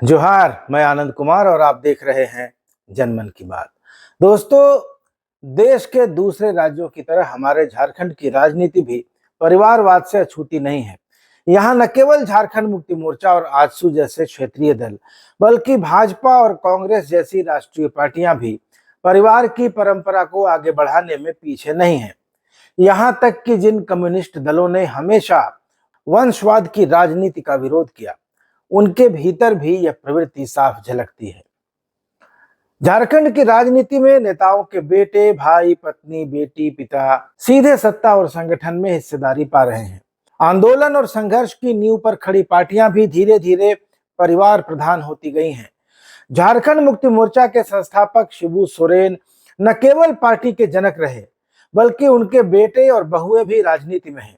जोहार, मैं आनंद कुमार और आप देख रहे हैं जनमन की बात। दोस्तों, देश के दूसरे राज्यों की तरह हमारे झारखंड की राजनीति भी परिवारवाद से अछूती नहीं है। यहाँ न केवल झारखंड मुक्ति मोर्चा और आजसू जैसे क्षेत्रीय दल, बल्कि भाजपा और कांग्रेस जैसी राष्ट्रीय पार्टियां भी परिवार की परंपरा को आगे बढ़ाने में पीछे नहीं हैं। यहाँ तक कि जिन कम्युनिस्ट दलों ने हमेशा वंशवाद की राजनीति का विरोध किया, उनके भीतर भी यह प्रवृत्ति साफ झलकती है। झारखंड की राजनीति में नेताओं के बेटे, भाई, पत्नी, बेटी, पिता सीधे सत्ता और संगठन में हिस्सेदारी पा रहे हैं। आंदोलन और संघर्ष की नींव पर खड़ी पार्टियां भी धीरे धीरे परिवार प्रधान होती गई हैं। झारखंड मुक्ति मोर्चा के संस्थापक शिबू सोरेन न केवल पार्टी के जनक रहे, बल्कि उनके बेटे और बहुएं भी राजनीति में हैं।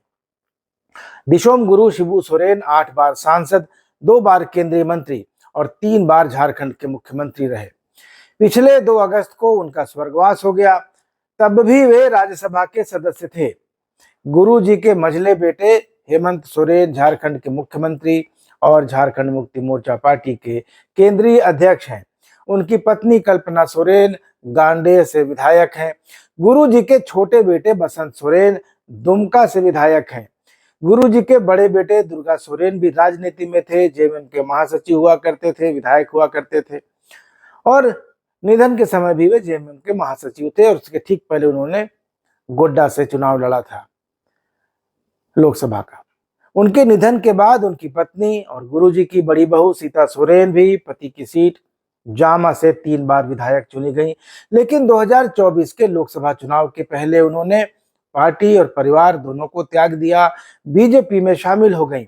दिशोम गुरु शिबू सोरेन 8 बार सांसद, 2 बार केंद्रीय मंत्री और 3 बार झारखंड के मुख्यमंत्री रहे। पिछले 2 अगस्त को उनका स्वर्गवास हो गया, तब भी वे राज्यसभा के सदस्य थे। गुरु जी के मझले बेटे हेमंत सोरेन झारखंड के मुख्यमंत्री और झारखंड मुक्ति मोर्चा पार्टी के केंद्रीय अध्यक्ष हैं। उनकी पत्नी कल्पना सोरेन गांडेय से विधायक हैं। गुरु जी के छोटे बेटे बसंत सोरेन दुमका से विधायक हैं। गुरु जी के बड़े बेटे दुर्गा सोरेन भी राजनीति में थे, जेएमएम के महासचिव हुआ करते थे, विधायक हुआ करते थे और निधन के समय भी वे जेएमएम के महासचिव थे और उसके ठीक पहले उन्होंने गोड्डा से चुनाव लड़ा था लोकसभा का। उनके निधन के बाद उनकी पत्नी और गुरु जी की बड़ी बहू सीता सोरेन भी पति की सीट जामा से 3 बार विधायक चुनी गई, लेकिन 2024 के लोकसभा चुनाव के पहले उन्होंने पार्टी और परिवार दोनों को त्याग दिया, बीजेपी में शामिल हो गई।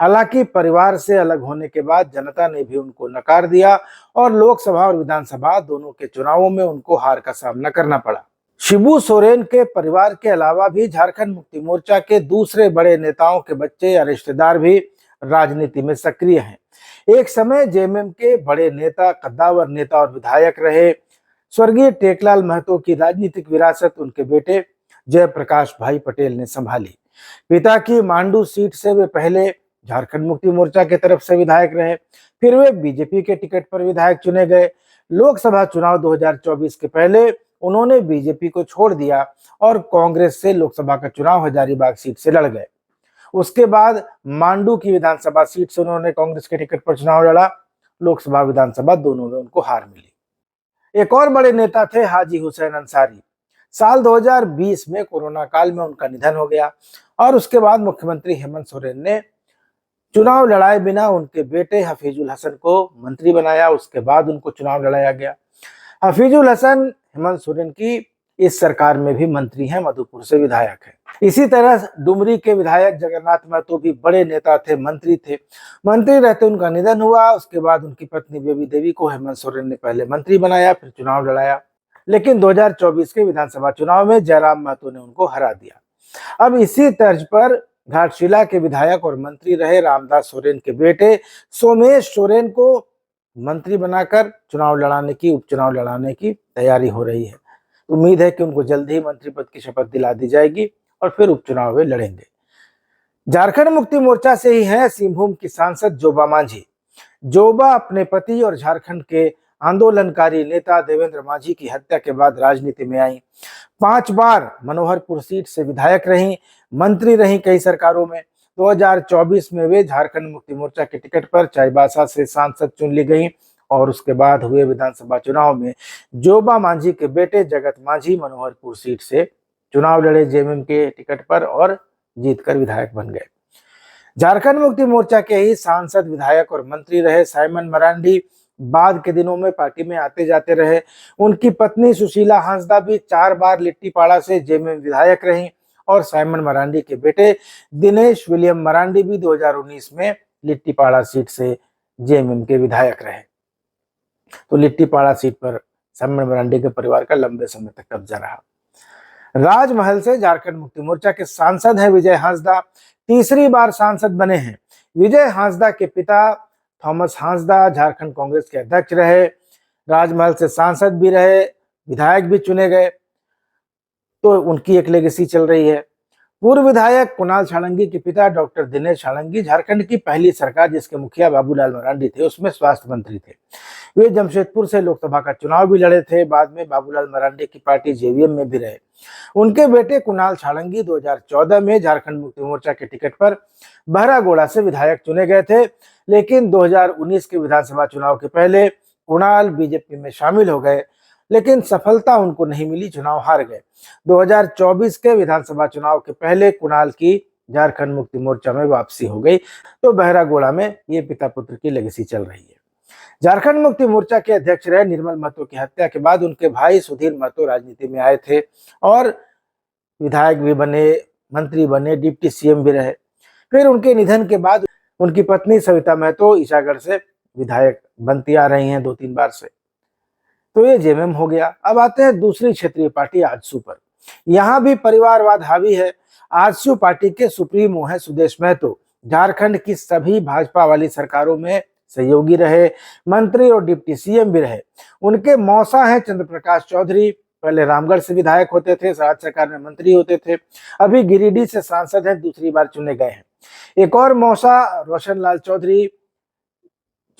हालांकि परिवार से अलग होने के बाद जनता ने भी उनको नकार दिया और लोकसभा और विधानसभा दोनों के चुनावों में उनको हार का सामना करना पड़ा। शिबू सोरेन के परिवार के अलावा भी झारखंड मुक्ति मोर्चा के दूसरे बड़े नेताओं के बच्चे या रिश्तेदार भी राजनीति में सक्रिय हैं। एक समय जेएमएम के बड़े नेता, कद्दावर नेता और विधायक रहे स्वर्गीय टेकलाल महतो की राजनीतिक विरासत उनके बेटे जयप्रकाश भाई पटेल ने संभाली। पिता की मांडू सीट से वे पहले झारखंड मुक्ति मोर्चा के तरफ से विधायक रहे, फिर वे बीजेपी के टिकट पर विधायक चुने गए। लोकसभा चुनाव 2024 के पहले उन्होंने बीजेपी को छोड़ दिया और कांग्रेस से लोकसभा का चुनाव हजारीबाग सीट से लड़ गए। उसके बाद मांडू की विधानसभा सीट से उन्होंने कांग्रेस के टिकट पर चुनाव लड़ा। लोकसभा विधानसभा दोनों में उनको हार मिली। एक और बड़े नेता थे हाजी हुसैन अंसारी। साल 2020 में कोरोना काल में उनका निधन हो गया और उसके बाद मुख्यमंत्री हेमंत सोरेन ने चुनाव लड़ाए बिना उनके बेटे हफीजुल हसन को मंत्री बनाया। उसके बाद उनको चुनाव लड़ाया गया। हफीजुल हसन हेमंत सोरेन की इस सरकार में भी मंत्री हैं, मधुपुर से विधायक हैं। इसी तरह डुमरी के विधायक जगन्नाथ महतो भी बड़े नेता थे, मंत्री थे। मंत्री रहते उनका निधन हुआ। उसके बाद उनकी पत्नी बेबी देवी को हेमंत सोरेन ने पहले मंत्री बनाया, फिर चुनाव लड़ाया, लेकिन 2024 के विधानसभा चुनाव में जयराम महतो ने उनको हरा दिया। अब इसी तर्ज पर घाटशिला के विधायक और मंत्री रहे रामदास सोरेन के बेटे सोमेश सोरेन को मंत्री बनाकर उपचुनाव लड़ाने की तैयारी हो रही है। उम्मीद है कि उनको जल्द ही मंत्री पद की शपथ दिला दी जाएगी और फिर उपचुनाव में लड़ेंगे। झारखंड मुक्ति मोर्चा से ही है सिंहभूम की सांसद जोबा मांझी। जोबा अपने पति और झारखंड के आंदोलनकारी नेता देवेंद्र मांझी की हत्या के बाद राजनीति में आई। 5 बार मनोहरपुर सीट से विधायक रही, मंत्री रही कई सरकारों में। 2024 में वे झारखंड मुक्ति मोर्चा के टिकट पर चाईबासा से सांसद चुन ली गई और उसके बाद हुए विधानसभा चुनाव में जोबा मांझी के बेटे जगत मांझी मनोहरपुर सीट से चुनाव लड़े जेएमएम के टिकट पर और जीतकर विधायक बन गए। झारखंड मुक्ति मोर्चा के ही सांसद, विधायक और मंत्री रहे साइमन मरांडी बाद के दिनों में पार्टी में आते जाते रहे। उनकी पत्नी सुशीला हांसदा भी 4 बार लिट्टीपाड़ा से जेएमएम विधायक रहीं और साइमन मरांडी के बेटे दिनेश विलियम मरांडी भी 2019 में लिट्टीपाड़ा सीट से जेएमएम के विधायक रहे। तो लिट्टीपाड़ा सीट पर साइमन मरांडी के परिवार का लंबे समय तक कब्जा रहा। राजमहल से झारखंड मुक्ति मोर्चा के सांसद हैं विजय हांसदा, तीसरी बार सांसद बने हैं। विजय हांसदा के पिता थॉमस हांसदा झारखंड कांग्रेस के अध्यक्ष रहे, राजमहल से सांसद भी रहे, विधायक भी चुने गए, तो उनकी एक लेगेसी चल रही है। पूर्व विधायक कुणाल साळंगी के पिता डॉक्टर दिनेश साळंगी झारखंड की पहली सरकार जिसके मुखिया बाबूलाल मरांडी थे उसमें स्वास्थ्य मंत्री थे। वे जमशेदपुर से लोकसभा का चुनाव भी लड़े थे। बाद में बाबूलाल मरांडी की पार्टी जेवीएम में भी रहे। उनके बेटे कुणाल साळंगी 2014 में झारखंड मुक्ति मोर्चा के टिकट पर बहरागोड़ा से विधायक चुने गए थे, लेकिन 2019 के विधानसभा चुनाव के पहले कुणाल बीजेपी में शामिल हो गए, लेकिन सफलता उनको नहीं मिली, चुनाव हार गए। 2024 के विधानसभा चुनाव के पहले कुणाल की झारखंड मुक्ति मोर्चा में वापसी हो गई। तो बहरागोड़ा में ये पिता पुत्र की लेगेसी चल रही है। झारखंड मुक्ति मोर्चा के अध्यक्ष रहे निर्मल महतो की हत्या के बाद उनके भाई सुधीर महतो राजनीति में आए थे और विधायक भी बने, मंत्री बने, डिप्टी सीएम भी रहे। फिर उनके निधन के बाद उनकी पत्नी सविता महतो ईसागढ़ से विधायक बनती आ रही हैं 2-3 बार से। तो ये जेएमएम हो गया। अब आते हैं दूसरी क्षेत्रीय पार्टी आजसू पर। यहाँ भी परिवारवाद हावी है। आजसू पार्टी के सुप्रीमो है सुदेश महतो। झारखंड की सभी भाजपा वाली सरकारों में सहयोगी रहे, मंत्री और डिप्टी सीएम भी रहे। उनके मौसा हैं चंद्र प्रकाश चौधरी, पहले रामगढ़ से विधायक होते थे, राज्य सरकार में मंत्री होते थे, अभी गिरिडीह से सांसद हैं, दूसरी बार चुने गए हैं। एक और मौसा रोशन लाल चौधरी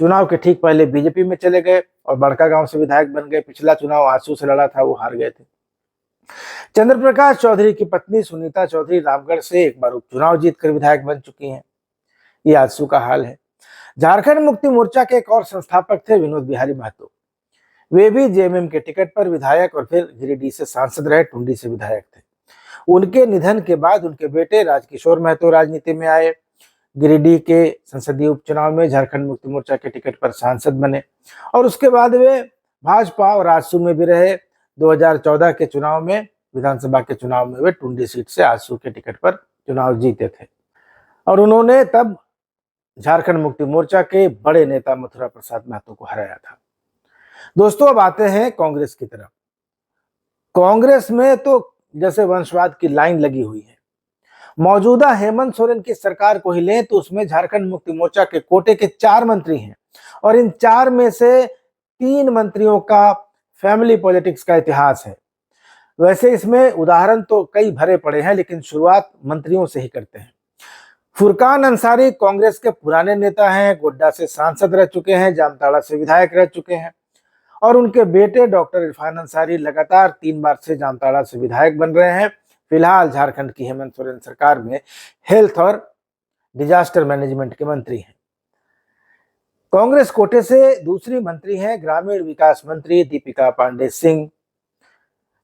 चुनाव के ठीक पहले बीजेपी में चले गए और बड़कागांव से विधायक बन गए। पिछला चुनाव आजसू से लड़ा था, वो हार गए थे। चंद्र प्रकाश चौधरी की पत्नी सुनीता चौधरी रामगढ़ से एक बार उपचुनाव जीतकर विधायक बन चुकी हैं। ये आजसू का हाल है। झारखंड मुक्ति मोर्चा के एक और संस्थापक थे विनोद बिहारी महतो। वे भी जेएमएम के टिकट पर विधायक और फिर गिरिडीह से सांसद रहे, टुंडी से विधायक थे। उनके निधन के बाद उनके बेटे राजकिशोर महतो राजनीति में आए। गिरिडीह के संसदीय उपचुनाव में झारखंड मुक्ति मोर्चा के टिकट पर सांसद बने और उसके बाद वे भाजपा और आजसू में भी रहे। 2014 के चुनाव में, विधानसभा के चुनाव में वे टुंडी सीट से आजसू के टिकट पर चुनाव जीते थे और उन्होंने तब झारखंड मुक्ति मोर्चा के बड़े नेता मथुरा प्रसाद महतो को हराया था। दोस्तों, अब आते हैं कांग्रेस की तरफ। कांग्रेस में तो जैसे वंशवाद की लाइन लगी हुई है। मौजूदा हेमंत सोरेन की सरकार को ही लें तो उसमें झारखंड मुक्ति मोर्चा के कोटे के 4 मंत्री हैं और इन 4 में से 3 मंत्रियों का फैमिली पॉलिटिक्स का इतिहास है। वैसे इसमें उदाहरण तो कई भरे पड़े हैं, लेकिन शुरुआत मंत्रियों से ही करते हैं। फुरकान अंसारी कांग्रेस के पुराने नेता हैं, गोड्डा से सांसद रह चुके हैं, जामताड़ा से विधायक रह चुके हैं और उनके बेटे डॉक्टर इरफान अंसारी लगातार 3 बार से जामताड़ा से विधायक बन रहे हैं। फिलहाल झारखंड की हेमंत सोरेन सरकार में हेल्थ और डिजास्टर मैनेजमेंट के मंत्री हैं। कांग्रेस कोटे से दूसरी मंत्री हैं ग्रामीण विकास मंत्री दीपिका पांडे सिंह।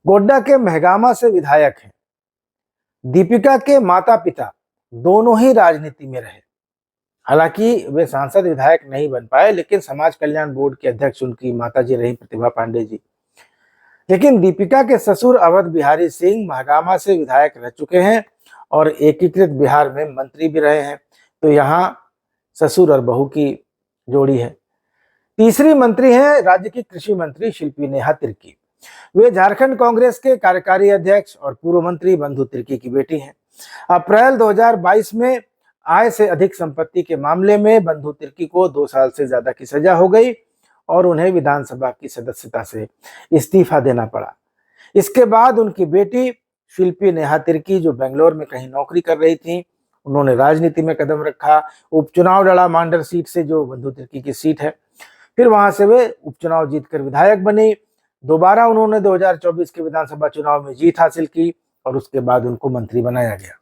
गोड्डा के महगामा से विधायक हैं। दीपिका के माता पिता दोनों ही राजनीति में रहे। हालांकि वे सांसद विधायक नहीं बन पाए, लेकिन समाज कल्याण बोर्ड के अध्यक्ष उनकी माताजी रही प्रतिभा पांडे जी। लेकिन दीपिका के ससुर अवध बिहारी सिंह महगामा से विधायक रह चुके हैं और एकीकृत बिहार में मंत्री भी रहे हैं। तो यहाँ ससुर और बहू की जोड़ी है। तीसरी मंत्री हैं राज्य की कृषि मंत्री शिल्पी नेहा तिर्की। वे झारखंड कांग्रेस के कार्यकारी अध्यक्ष और पूर्व मंत्री बंधु तिर्की की बेटी हैं। अप्रैल 2022 में आय से अधिक संपत्ति के मामले में बंधु तिर्की को 2 साल से ज्यादा की सजा हो गई और उन्हें विधानसभा की सदस्यता से इस्तीफा देना पड़ा। इसके बाद उनकी बेटी शिल्पी नेहा तिर्की, जो बेंगलोर में कहीं नौकरी कर रही थी, उन्होंने राजनीति में कदम रखा। उपचुनाव लड़ा मांडर सीट से, जो बंधु तिर्की की सीट है। फिर वहां से वे उपचुनाव जीतकर विधायक बनी। दोबारा उन्होंने 2024 के विधानसभा चुनाव में जीत हासिल की और उसके बाद उनको मंत्री बनाया गया।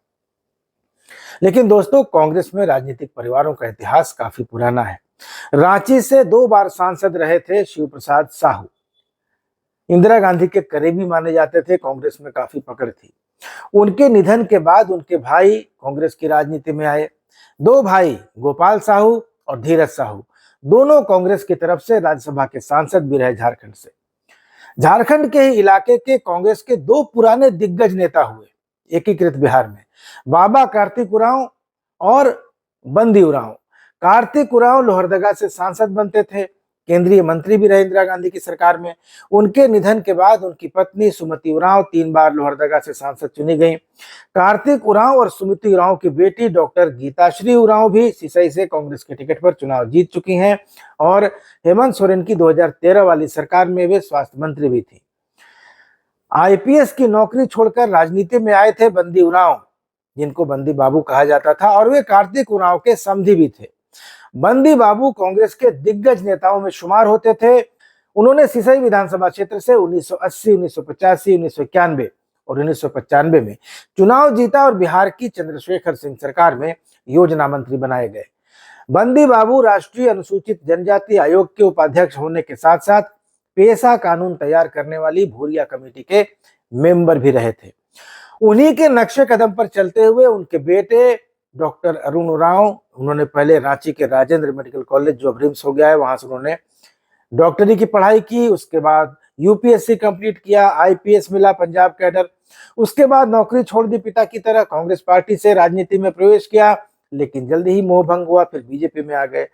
लेकिन दोस्तों, कांग्रेस में राजनीतिक परिवारों का इतिहास काफी पुराना है। रांची से 2 बार सांसद रहे थे शिव प्रसाद साहू। इंदिरा गांधी के करीबी माने जाते थे, कांग्रेस में काफी पकड़ थी। उनके निधन के बाद उनके भाई कांग्रेस की राजनीति में आए। 2 भाई गोपाल साहू और धीरज साहू दोनों कांग्रेस की तरफ से राज्यसभा के सांसद भी रहे झारखंड से। झारखंड के ही इलाके के कांग्रेस के 2 पुराने दिग्गज नेता हुए एकीकृत बिहार में, बाबा कार्तिक उरांव और बंदी उरांव। कार्तिक उरांव लोहरदगा से सांसद बनते थे, केंद्रीय मंत्री भी रहे इंदिरा गांधी की सरकार में। उनके निधन के बाद उनकी पत्नी सुमति उरांव 3 बार लोहरदगा से सांसद चुनी गई। कार्तिक उरांव और सुमति उरांव की बेटी डॉक्टर गीताश्री उरांव भी सिसई से कांग्रेस के टिकट पर चुनाव जीत चुकी हैं और हेमंत सोरेन की 2013 वाली सरकार में वे स्वास्थ्य मंत्री भी थी। आईपीएस की नौकरी छोड़कर राजनीति में आए थे बंदी उरांव। जिनको बंदी बाबू कहा जाता था, और वे कार्तिक उरांव के समधी भी थे। बंदी बाबू कांग्रेस के दिग्गज नेताओं में शुमार होते थे। उन्होंने सिसई विधानसभा क्षेत्र से 1980, 1985, 1991 और 1995 में चुनाव जीता और बिहार की चंद्रशेखर सिंह सरकार में योजना मंत्री बनाए गए। बंदी बाबू राष्ट्रीय अनुसूचित जनजाति आयोग के उपाध्यक्ष होने के साथ साथ पेशा कानून तैयार करने वाली भूरिया कमेटी के मेंबर भी रहे थे। उन्हीं के नक्शे कदम पर चलते हुए उनके बेटे डॉक्टर अरुण उरांव, उन्होंने पहले रांची के राजेंद्र मेडिकल कॉलेज, जो अब रिम्स हो गया है, वहां से उन्होंने डॉक्टरी की पढ़ाई की। उसके बाद यूपीएससी कंप्लीट किया, आईपीएस मिला, पंजाब कैडर। उसके बाद नौकरी छोड़ दी पिता की तरह, कांग्रेस पार्टी से राजनीति में प्रवेश किया, लेकिन जल्दी ही मोह भंग हुआ, फिर बीजेपी में आ गए।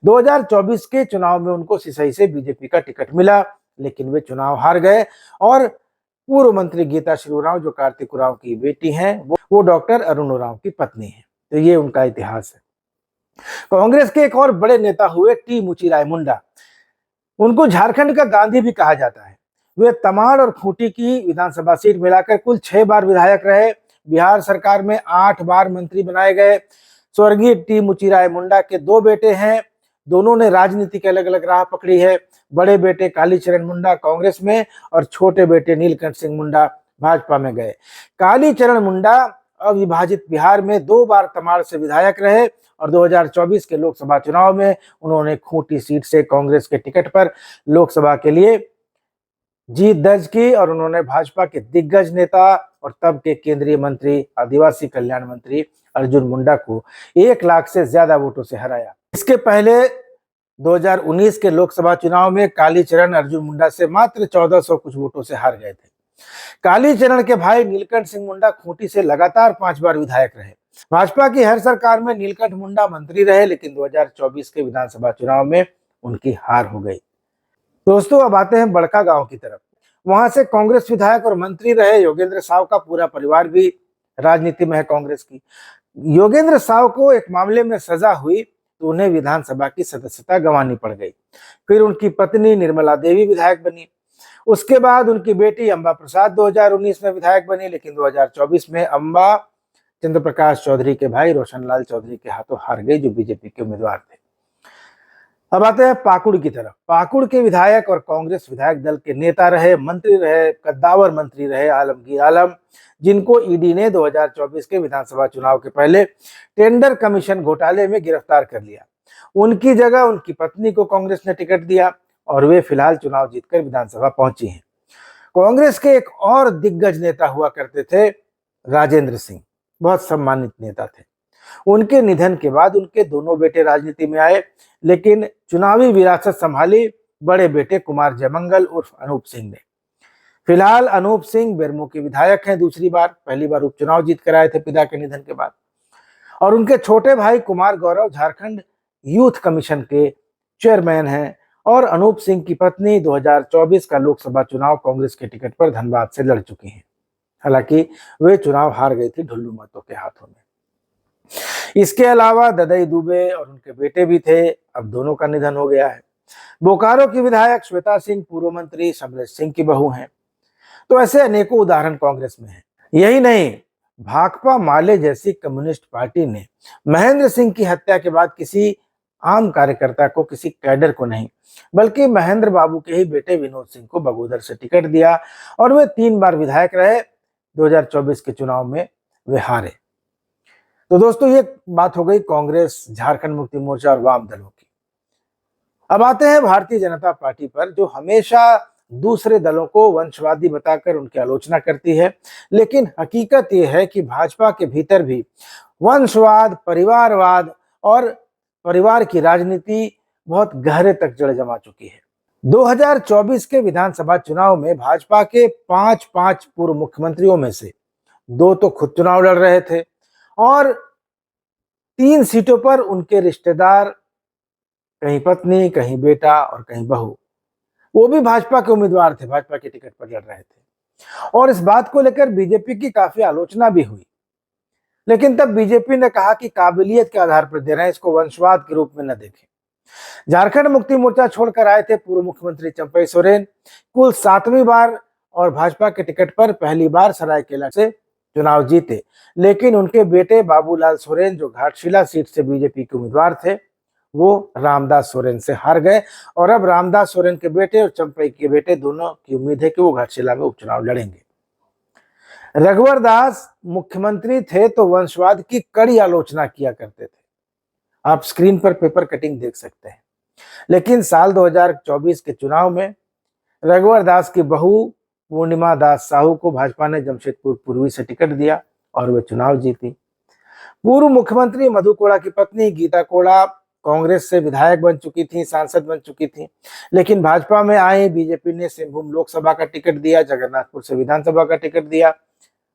2024 के चुनाव में उनको सिसई से बीजेपी का टिकट मिला, लेकिन वे चुनाव हार गए और पूर्व मंत्री गीता श्री उरांव, जो कार्तिक उरांव की बेटी हैं, वो डॉक्टर अरुण उरांव की पत्नी है। तो ये उनका इतिहास है। कांग्रेस के एक और बड़े नेता हुए टी मुचीराय मुंडा। उनको झारखंड का गांधी भी कहा जाता है। वे तमाड़ और खूंटी की विधानसभा सीट मिलाकर कुल 6 बार विधायक रहे। बिहार सरकार में 8 बार मंत्री बनाए गए। स्वर्गीय टी मुचीराय मुंडा के 2 बेटे हैं। दोनों ने राजनीति के अलग अलग राह पकड़ी है। बड़े बेटे कालीचरण मुंडा कांग्रेस में और छोटे बेटे नीलकंठ सिंह मुंडा भाजपा में गए। कालीचरण मुंडा अविभाजित बिहार में 2 बार तमाड़ से विधायक रहे और 2024 के लोकसभा चुनाव में उन्होंने खूंटी सीट से कांग्रेस के टिकट पर लोकसभा के लिए जीत दर्ज की और उन्होंने भाजपा के दिग्गज नेता और तब के केंद्रीय मंत्री, आदिवासी कल्याण मंत्री अर्जुन मुंडा को 1 लाख से ज्यादा वोटों से हराया। इसके पहले 2019 के लोकसभा चुनाव में कालीचरण अर्जुन मुंडा से मात्र 1400 कुछ वोटों से हार गए थे। कालीचरण के भाई नीलकंठ सिंह मुंडा खूंटी से लगातार 5 बार विधायक रहे। भाजपा की हर सरकार में नीलकंठ मुंडा मंत्री रहे, लेकिन 2024 के विधानसभा चुनाव में उनकी हार हो गई। दोस्तों, अब आते हैं बड़का गांव की तरफ। वहां से कांग्रेस विधायक और मंत्री रहे योगेंद्र साव का पूरा परिवार भी राजनीति में है कांग्रेस की। योगेंद्र साव को एक मामले में सजा हुई तो उन्हें विधानसभा की सदस्यता गंवानी पड़ गई। फिर उनकी पत्नी निर्मला देवी विधायक बनी। उसके बाद उनकी बेटी अंबा प्रसाद 2019 में विधायक बनी, लेकिन 2024 में अंबा चंद्र प्रकाश चौधरी के भाई रोशन लाल चौधरी के हाथों हार गई, जो बीजेपी के उम्मीदवार थे। अब आते हैं पाकुड़ की तरफ। पाकुड़ के विधायक और कांग्रेस विधायक दल के नेता रहे, मंत्री रहे, कद्दावर मंत्री रहे आलमगीर आलम, जिनको ईडी ने 2024 के विधानसभा चुनाव के पहले टेंडर कमीशन घोटाले में गिरफ्तार कर लिया। उनकी जगह उनकी पत्नी को कांग्रेस ने टिकट दिया और वे फिलहाल चुनाव जीतकर विधानसभा पहुंची हैं। कांग्रेस के एक और दिग्गज नेता हुआ करते थे राजेंद्र सिंह, बहुत सम्मानित नेता थे। उनके निधन के बाद उनके दोनों बेटे राजनीति में आए, लेकिन चुनावी विरासत संभाली बड़े बेटे कुमार जयमंगल उर्फ अनूप सिंह ने। फिलहाल अनूप सिंह बेरमो के विधायक हैं दूसरी बार, पहली बार उपचुनाव जीत कर आए थे पिता के निधन के बाद। और उनके छोटे भाई कुमार गौरव झारखंड यूथ कमीशन के चेयरमैन हैं और अनूप सिंह की पत्नी 2024 का लोकसभा चुनाव कांग्रेस के टिकट पर धनबाद से लड़ चुकी हैं। हालांकि वे चुनाव हार गई थी ढुल्लू महतो के हाथों में। इसके अलावा ददई दुबे और उनके बेटे भी थे, अब दोनों का निधन हो गया है। बोकारो की विधायक श्वेता सिंह पूर्व मंत्री समरेश सिंह की बहू हैं। तो ऐसे अनेकों उदाहरण कांग्रेस में हैं। यही नहीं, भाकपा माले जैसी कम्युनिस्ट पार्टी ने महेंद्र सिंह की हत्या के बाद किसी आम कार्यकर्ता को, किसी कैडर को नहीं, बल्कि महेंद्र बाबू के ही बेटे विनोद सिंह को बगोदर से टिकट दिया और वे 3 बार विधायक रहे। 2024 के चुनाव में वे हारे। तो दोस्तों, ये बात हो गई कांग्रेस, झारखंड मुक्ति मोर्चा और वाम दलों की। अब आते हैं भारतीय जनता पार्टी पर, जो हमेशा दूसरे दलों को वंशवादी बताकर उनकी आलोचना करती है। लेकिन हकीकत यह है कि भाजपा के भीतर भी वंशवाद, परिवारवाद और परिवार की राजनीति बहुत गहरे तक जड़ जमा चुकी है। 2024 के विधानसभा चुनाव में भाजपा के 5 पूर्व मुख्यमंत्रियों में से 2 तो खुद चुनाव लड़ रहे थे और 3 सीटों पर उनके रिश्तेदार, कहीं पत्नी, कहीं बेटा और कहीं बहू, वो भी भाजपा के उम्मीदवार थे, भाजपा के टिकट पर लड़ रहे थे। और इस बात को लेकर बीजेपी की काफी आलोचना भी हुई, लेकिन तब बीजेपी ने कहा कि काबिलियत के आधार पर दे रहे हैं, इसको वंशवाद के रूप में न देखें। झारखंड मुक्ति मोर्चा छोड़कर आए थे पूर्व मुख्यमंत्री चंपई सोरेन, कुल 7वीं बार, और भाजपा के टिकट पर पहली बार सरायकेला से चुनाव जीते, लेकिन उनके बेटे बाबूलाल सोरेन जो घाटशिला सीट से बीजेपी के उम्मीदवार थे, वो रामदास सोरेन से हार गए। और अब रामदास सोरेन के बेटे और चंपई के बेटे दोनों की उम्मीद है कि वो घाटशिला में उपचुनाव लड़ेंगे। रघुवर दास मुख्यमंत्री थे तो वंशवाद की कड़ी आलोचना किया करते थे। आप स्क्रीन पर पेपर कटिंग देख सकते हैं। लेकिन साल 2024 के चुनाव में रघुवर दास की बहू पूर्णिमा दास साहू को भाजपा ने जमशेदपुर पूर्वी से टिकट दिया और वे चुनाव जीती। पूर्व मुख्यमंत्री मधु कोड़ा की पत्नी गीता कोड़ा कांग्रेस से विधायक बन चुकी थी, सांसद बन चुकी थी, लेकिन भाजपा में आई बीजेपी ने सिंहभूम लोकसभा का टिकट दिया, जगन्नाथपुर से विधानसभा का टिकट दिया,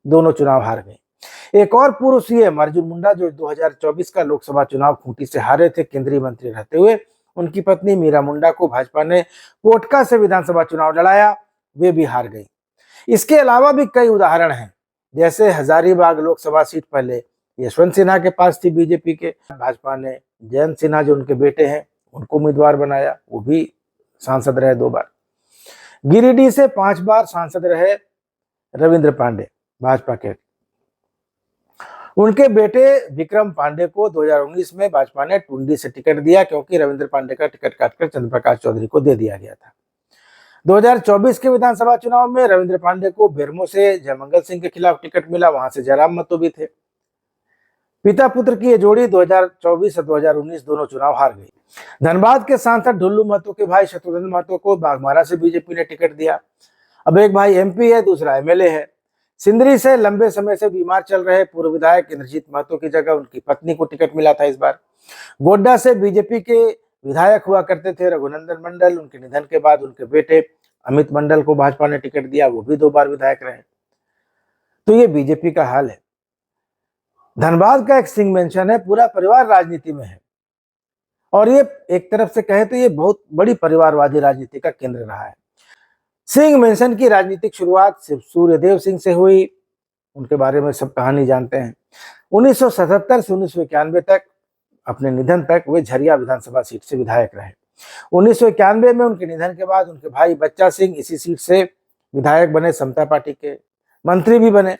दोनों चुनाव हार गए। एक और पूर्व सीएम अर्जुन मुंडा जो 2024 का लोकसभा चुनाव खूंटी से हारे थे, केंद्रीय मंत्री रहते हुए, उनकी पत्नी मीरा मुंडा को भाजपा ने पोटका से विधानसभा चुनाव लड़ाया, वे भी हार गई। इसके अलावा भी कई उदाहरण हैं, जैसे हजारीबाग लोकसभा सीट पहले यशवंत सिन्हा के पास थी बीजेपी के, भाजपा ने जयंत सिन्हा जो उनके बेटे हैं उनको उम्मीदवार बनाया, वो भी सांसद रहे 2 बार। गिरिडीह से 5 बार सांसद रहे रविंद्र पांडे भाजपा के। उनके बेटे विक्रम पांडे को 2019 में भाजपा ने टुंडी से टिकट दिया, क्योंकि रविंद्र पांडे का टिकट काटकर चंद्रप्रकाश चौधरी को दे दिया गया था। 2024 के विधानसभा चुनाव में रविंद्र पांडे को बेरमो से जयमंगल सिंह के खिलाफ टिकट मिला, वहां से जयराम महतो भी थे। पिता पुत्र की ये जोड़ी 2024 और 2019 दोनों चुनाव हार गई। धनबाद के सांसद ढुल्लू महतो के भाई शत्रुघ्न महतो को बाघमारा से बीजेपी ने टिकट दिया। अब एक भाई एमपी है, दूसरा एमएलए है। सिंदरी से लंबे समय से बीमार चल रहे पूर्व विधायक इंद्रजीत महतो की जगह उनकी पत्नी को टिकट मिला था इस बार। गोड्डा से बीजेपी के विधायक हुआ करते थे रघुनंदन मंडल, उनके निधन के बाद उनके बेटे अमित मंडल को भाजपा ने टिकट दिया, वो भी 2 बार विधायक रहे। तो ये बीजेपी का हाल है। धनबाद का एक सिंह मेंशन है, पूरा परिवार राजनीति में है, और ये एक तरफ से कहे तो ये बहुत बड़ी परिवारवादी राजनीति का केंद्र रहा है। सिंह मेंशन की राजनीतिक शुरुआत सिर्फ सूर्यदेव सिंह से हुई, उनके बारे में सब कहानी जानते हैं। 1977 से 1991 तक, अपने निधन तक वे झरिया विधानसभा सीट से विधायक रहे। 1991 में उनके निधन के बाद उनके भाई बच्चा सिंह इसी सीट से विधायक बने, समता पार्टी के मंत्री भी बने।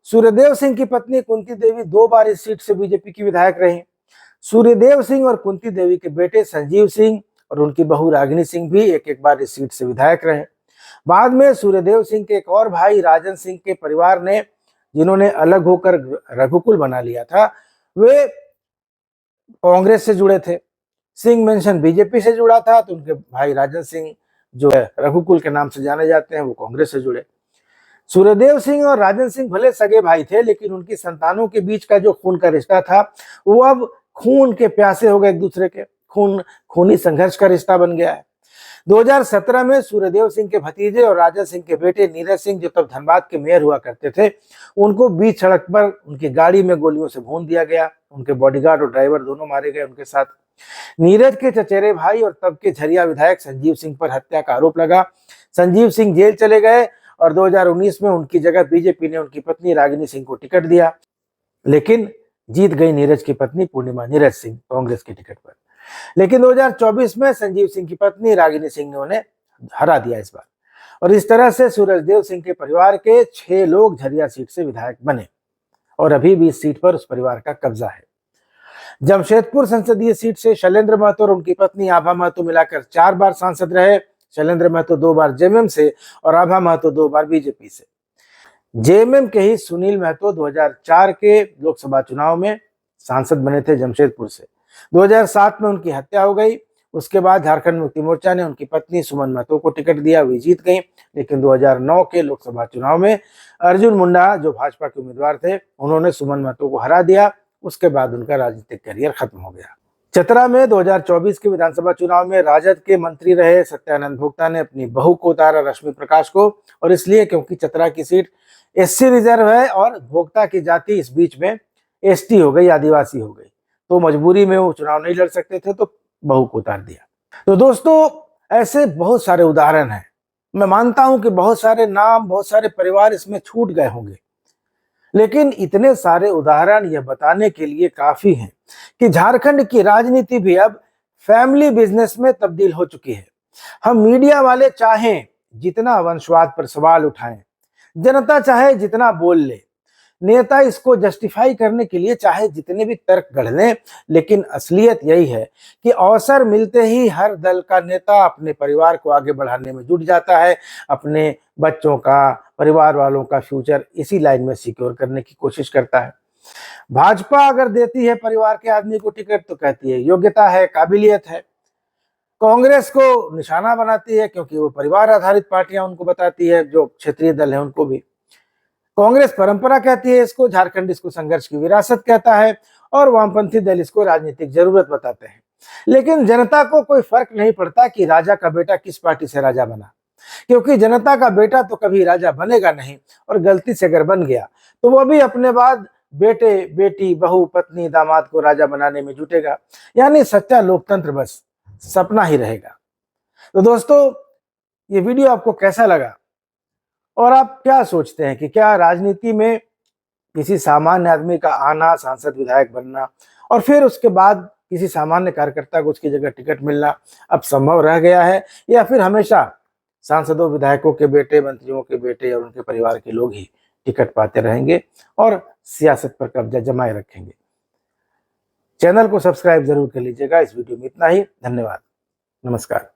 सूर्यदेव सिंह की पत्नी कुंती देवी 2 बार इस सीट से बीजेपी की विधायक रही। सूर्यदेव सिंह और कुंती देवी के बेटे संजीव सिंह और उनकी बहू रागिनी सिंह भी एक बार इस सीट से विधायक रहे। बाद में सूर्यदेव सिंह के एक और भाई राजन सिंह के परिवार ने, जिन्होंने अलग होकर रघुकुल बना लिया था, वे कांग्रेस से जुड़े थे। सिंह मेंशन बीजेपी से जुड़ा था, तो उनके भाई राजन सिंह जो है रघुकुल के नाम से जाने जाते हैं, वो कांग्रेस से जुड़े। सूर्यदेव सिंह और राजन सिंह भले सगे भाई थे, लेकिन उनकी संतानों के बीच का जो खून का रिश्ता था वो अब खून के प्यासे हो गए, एक दूसरे के खूनी संघर्ष का रिश्ता बन गया है। 2017 में सूर्यदेव सिंह के भतीजे और राजा सिंह के बेटे नीरज सिंह, जो तब धनबाद के मेयर हुआ करते थे, उनको बीच सड़क पर उनकी गाड़ी में गोलियों से भून दिया गया। उनके बॉडीगार्ड और ड्राइवर दोनों मारे गए उनके साथ। नीरज के चचेरे भाई और तब के झरिया विधायक संजीव सिंह पर हत्या का आरोप लगा। संजीव सिंह जेल चले गए और 2019 में उनकी जगह बीजेपी ने उनकी पत्नी रागिनी सिंह को टिकट दिया, लेकिन जीत गई नीरज की पत्नी पूर्णिमा नीरज सिंह कांग्रेस के टिकट पर। लेकिन 2024 में संजीव सिंह की पत्नी रागिनी सिंह ने उन्हें हरा दिया इस बार, और इस तरह से सूरजदेव सिंह के परिवार के 6 लोग झरिया सीट से विधायक बने और अभी भी इस सीट पर उस परिवार का कब्जा है। जमशेदपुर संसदीय सीट से शैलेंद्र महतो और उनकी पत्नी आभा महतो मिलाकर 4 बार सांसद रहे। शैलेंद्र महतो 2 बार जेएमएम से और आभा महतो 2 बार बीजेपी से। जेएमएम के ही सुनील महतो 2004 के लोकसभा चुनाव में सांसद बने थे जमशेदपुर से। 2007 में उनकी हत्या हो गई। उसके बाद झारखंड मुक्ति मोर्चा ने उनकी पत्नी सुमन महतो को टिकट दिया, वे जीत गई। लेकिन 2009 के लोकसभा चुनाव में अर्जुन मुंडा जो भाजपा के उम्मीदवार थे, उन्होंने सुमन महतो को हरा दिया। उसके बाद उनका राजनीतिक करियर खत्म हो गया। चतरा में 2024 के विधानसभा चुनाव में राजद के मंत्री रहे सत्यानंद भोक्ता ने अपनी बहू को उतारा, रश्मि प्रकाश को, और इसलिए क्योंकि चतरा की सीट एससी रिजर्व है और भोक्ता की जाति इस बीच में एसटी हो गई, आदिवासी हो गई, तो मजबूरी में वो चुनाव नहीं लड़ सकते थे, तो बहू को उतार दिया। तो दोस्तों, ऐसे बहुत सारे उदाहरण हैं। मैं मानता हूं कि बहुत सारे नाम, बहुत सारे परिवार इसमें छूट गए होंगे, लेकिन इतने सारे उदाहरण यह बताने के लिए काफी हैं कि झारखंड की राजनीति भी अब फैमिली बिजनेस में तब्दील हो चुकी है। हम मीडिया वाले चाहें जितना वंशवाद पर सवाल उठाएं, जनता चाहे जितना बोल ले, नेता इसको जस्टिफाई करने के लिए चाहे जितने भी तर्क गढ़ लें, लेकिन असलियत यही है कि अवसर मिलते ही हर दल का नेता अपने परिवार को आगे बढ़ाने में जुट जाता है, अपने बच्चों का, परिवार वालों का फ्यूचर इसी लाइन में सिक्योर करने की कोशिश करता है। भाजपा अगर देती है परिवार के आदमी को टिकट तो कहती है योग्यता है, काबिलियत है। कांग्रेस को निशाना बनाती है क्योंकि वो परिवार आधारित पार्टियां उनको बताती है, जो क्षेत्रीय दल है उनको भी। कांग्रेस परंपरा कहती है इसको, झारखंड इसको संघर्ष की विरासत कहता है, और वामपंथी दल इसको राजनीतिक जरूरत बताते हैं। लेकिन जनता को कोई फर्क नहीं पड़ता कि राजा का बेटा किस पार्टी से राजा बना, क्योंकि जनता का बेटा तो कभी राजा बनेगा नहीं, और गलती से अगर बन गया तो वो भी अपने बाद बेटे, बेटी, बहू, पत्नी, दामाद को राजा बनाने में जुटेगा। यानी सच्चा लोकतंत्र बस सपना ही रहेगा। तो दोस्तों, ये वीडियो आपको कैसा लगा और आप क्या सोचते हैं कि क्या राजनीति में किसी सामान्य आदमी का आना, सांसद विधायक बनना और फिर उसके बाद किसी सामान्य कार्यकर्ता को उसकी जगह टिकट मिलना अब संभव रह गया है, या फिर हमेशा सांसदों, विधायकों के बेटे, मंत्रियों के बेटे और उनके परिवार के लोग ही टिकट पाते रहेंगे और सियासत पर कब्जा जमाए रखेंगे? चैनल को सब्सक्राइब जरूर कर लीजिएगा। इस वीडियो में इतना ही। धन्यवाद। नमस्कार।